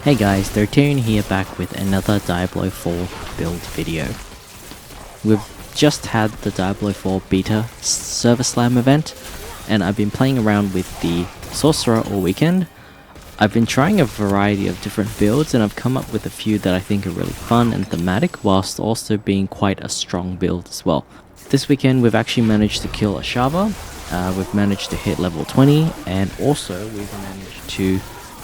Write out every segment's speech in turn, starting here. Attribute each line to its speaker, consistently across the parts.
Speaker 1: Hey guys, Thirtarian here, back with another Diablo 4 build video. We've just had the Diablo 4 beta server slam event, and I've been playing around with the Sorcerer all weekend. I've been trying a variety of different builds, and I've come up with a few that I think are really fun and thematic, whilst also being quite a strong build as well. This weekend we've actually managed to kill a Shava, we've managed to hit level 20, and also we've managed to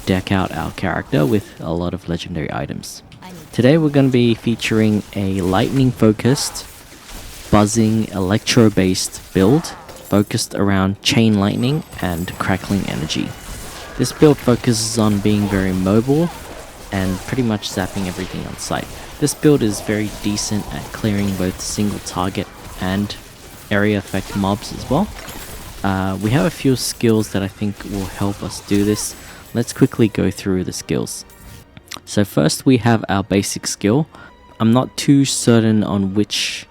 Speaker 1: deck out our character with a lot of legendary items. Today we're going to be featuring a lightning focused, buzzing, electro based build focused around chain lightning and crackling energy. This build focuses on being very mobile and pretty much zapping everything on sight. This build is very decent at clearing both single target and area effect mobs as well. We have a few skills that I think will help us do this. Let's quickly go through the skills. So first we have our basic skill. I'm not too certain on which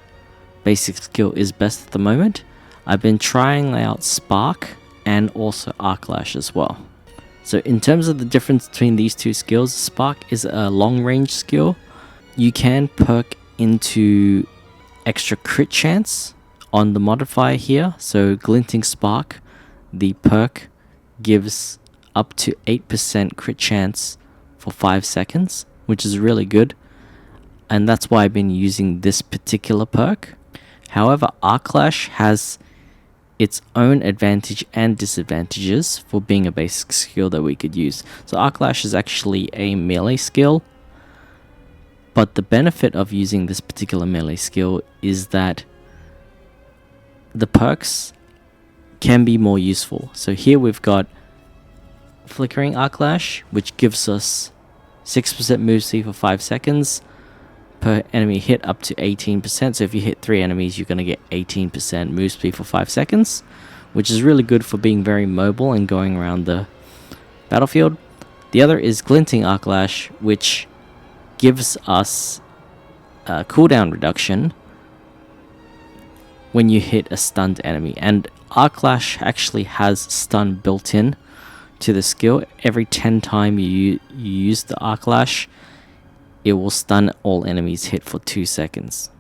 Speaker 1: basic skill is best at the moment. I've been trying out Spark and also Arc Lash as well. So in terms of the difference between these two skills, Spark is a long range skill. You can perk into extra crit chance on the modifier here. So Glinting Spark, the perk gives up to 8% crit chance for 5 seconds, which is really good, and that's why I've been using this particular perk. However, Arc Lash has its own advantage and disadvantages for being a basic skill that we could use. So Arc Lash is actually a melee skill, but the benefit of using this particular melee skill is that the perks can be more useful. So here we've got Flickering Arc Lash, which gives us 6% move speed for 5 seconds per enemy hit, up to 18%. So if you hit 3 enemies, you're going to get 18% move speed for 5 seconds, which is really good for being very mobile and going around the battlefield. The other is Glinting Arc Lash, which gives us a cooldown reduction when you hit a stunned enemy. And Arc Lash actually has stun built in to the skill. Every 10 times you use the Arc Lash, it will stun all enemies hit for 2 seconds.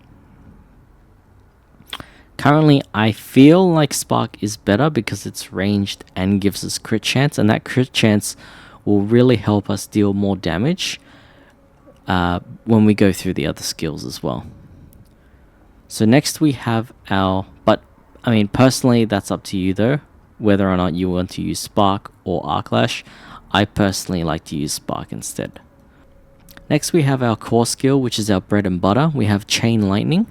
Speaker 1: Currently, I feel like Spark is better because it's ranged and gives us crit chance, and that crit chance will really help us deal more damage when we go through the other skills as well. So next we have our, but I mean personally that's up to you though, whether or not you want to use Spark or Arc Lash. I personally like to use Spark instead. Next we have our core skill, which is our bread and butter. We have Chain Lightning.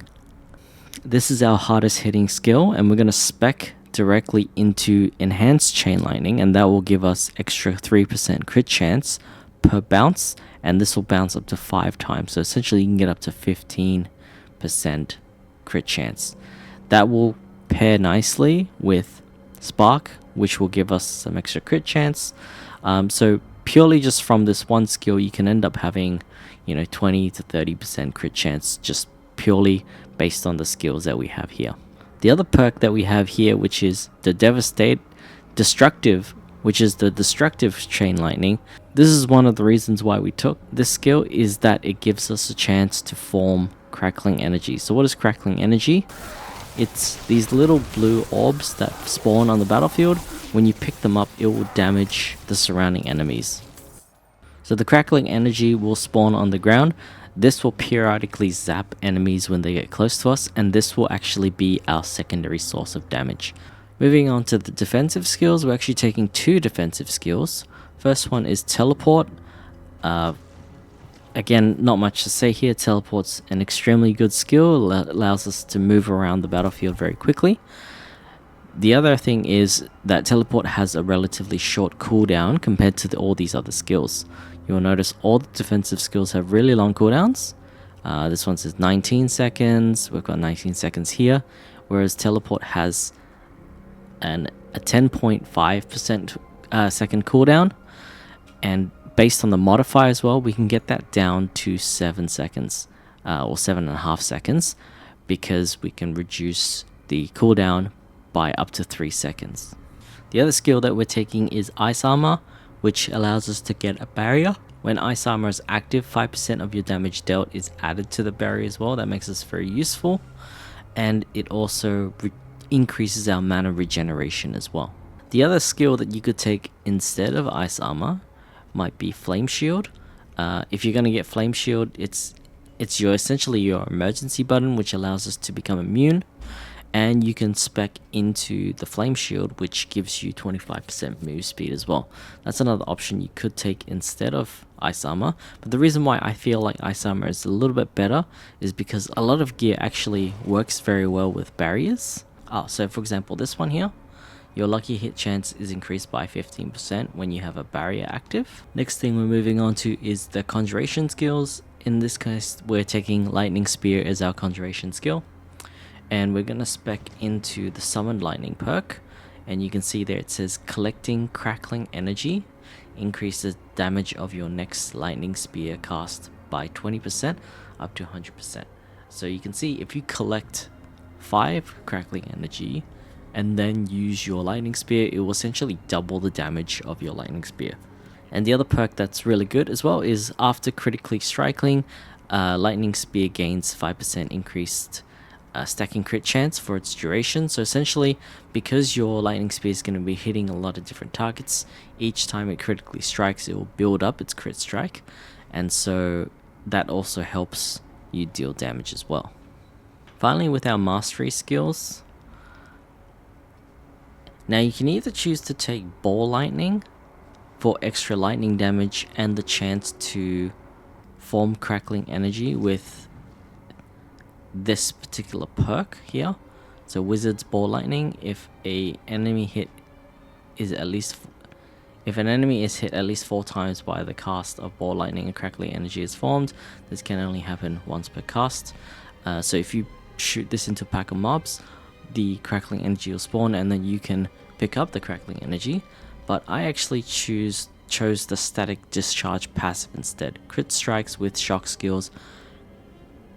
Speaker 1: This is our hardest hitting skill, and we're going to spec directly into Enhanced Chain Lightning, and that will give us extra 3% crit chance per bounce, and this will bounce up to 5 times. So essentially you can get up to 15% crit chance. That will pair nicely with Spark, which will give us some extra crit chance. So purely just from this one skill, you can end up having, 20 to 30% crit chance, just purely based on the skills that we have here. The other perk that we have here, which is the Destructive, which is the Destructive Chain Lightning. This is one of the reasons why we took this skill, is that it gives us a chance to form Crackling Energy. So what is Crackling Energy? It's these little blue orbs that spawn on the battlefield. When you pick them up, it will damage the surrounding enemies. So the Crackling Energy will spawn on the ground. This will periodically zap enemies when they get close to us, and this will actually be our secondary source of damage. Moving on to the defensive skills, we're actually taking 2 defensive skills. First one is Teleport. Again, not much to say here. Teleport's an extremely good skill. It allows us to move around the battlefield very quickly. The other thing is that Teleport has a relatively short cooldown compared to all these other skills. You'll notice all the defensive skills have really long cooldowns. This one says 19 seconds. We've got 19 seconds here. Whereas Teleport has a 10.5% second cooldown. And based on the modifier as well, we can get that down to 7 seconds or 7.5 seconds, because we can reduce the cooldown by up to 3 seconds. The other skill that we're taking is Ice Armor, which allows us to get a barrier. When Ice Armor is active, 5% of your damage dealt is added to the barrier as well. That makes us very useful. And it also increases our mana regeneration as well. The other skill that you could take instead of Ice Armor might be Flame Shield. If you're going to get Flame Shield, it's essentially your emergency button, which allows us to become immune. And you can spec into the Flame Shield, which gives you 25% move speed as well. That's another option you could take instead of Ice Armor. But the reason why I feel like Ice Armor is a little bit better is because a lot of gear actually works very well with barriers. So for example, this one here, your lucky hit chance is increased by 15% when you have a barrier active. Next thing we're moving on to is the conjuration skills. In this case, we're taking Lightning Spear as our conjuration skill. And we're going to spec into the Summoned Lightning perk, and you can see there it says collecting Crackling Energy increases damage of your next Lightning Spear cast by 20% up to 100%. So you can see if you collect 5 Crackling Energy and then use your Lightning Spear, it will essentially double the damage of your Lightning Spear. And the other perk that's really good as well is after critically striking, Lightning Spear gains 5% increased stacking crit chance for its duration. So essentially, because your Lightning Spear is going to be hitting a lot of different targets, each time it critically strikes, it will build up its crit strike, and so that also helps you deal damage as well. Finally, with our mastery skills, now you can either choose to take Ball Lightning for extra lightning damage and the chance to form Crackling Energy with this particular perk here. So Wizard's Ball Lightning, if an enemy is hit at least 4 times by the cast of Ball Lightning and Crackling Energy is formed, this can only happen once per cast. So if you shoot this into a pack of mobs, the Crackling Energy will spawn and then you can pick up the Crackling Energy. But I actually chose the Static Discharge passive instead. Crit strikes with shock skills,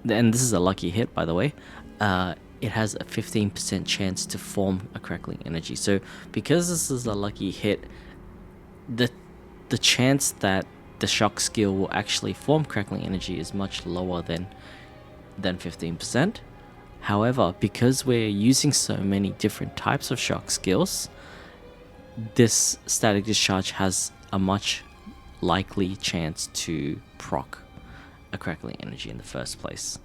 Speaker 1: and this is a lucky hit by the way, it has a 15% chance to form a Crackling Energy. So because this is a lucky hit, the chance that the shock skill will actually form Crackling Energy is much lower than 15%. However, because we're using so many different types of shock skills, this Static Discharge has a much likely chance to proc a Crackling Energy in the first place.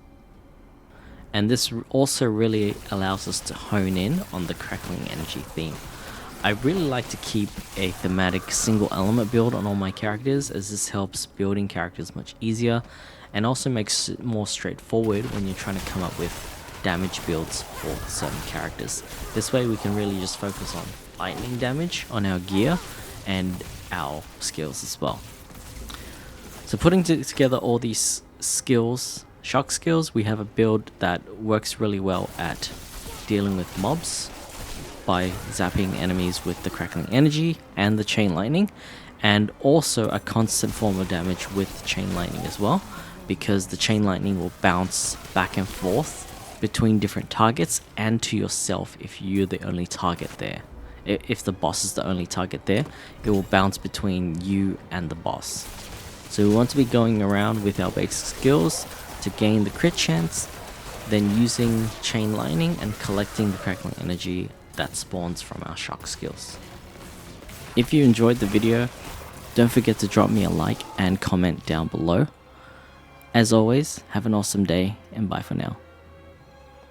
Speaker 1: And this also really allows us to hone in on the Crackling Energy theme. I really like to keep a thematic single element build on all my characters, as this helps building characters much easier and also makes it more straightforward when you're trying to come up with damage builds for certain characters. This way we can really just focus on lightning damage on our gear and our skills as well. So putting together all these skills, shock skills, we have a build that works really well at dealing with mobs by zapping enemies with the Crackling Energy and the Chain Lightning, and also a constant form of damage with Chain Lightning as well, because the Chain Lightning will bounce back and forth between different targets and to yourself if you're the only target there. If the boss is the only target there, it will bounce between you and the boss. So we want to be going around with our basic skills to gain the crit chance, then using Chain Lightning and collecting the Crackling Energy that spawns from our shock skills. If you enjoyed the video, don't forget to drop me a like and comment down below. As always, have an awesome day and bye for now.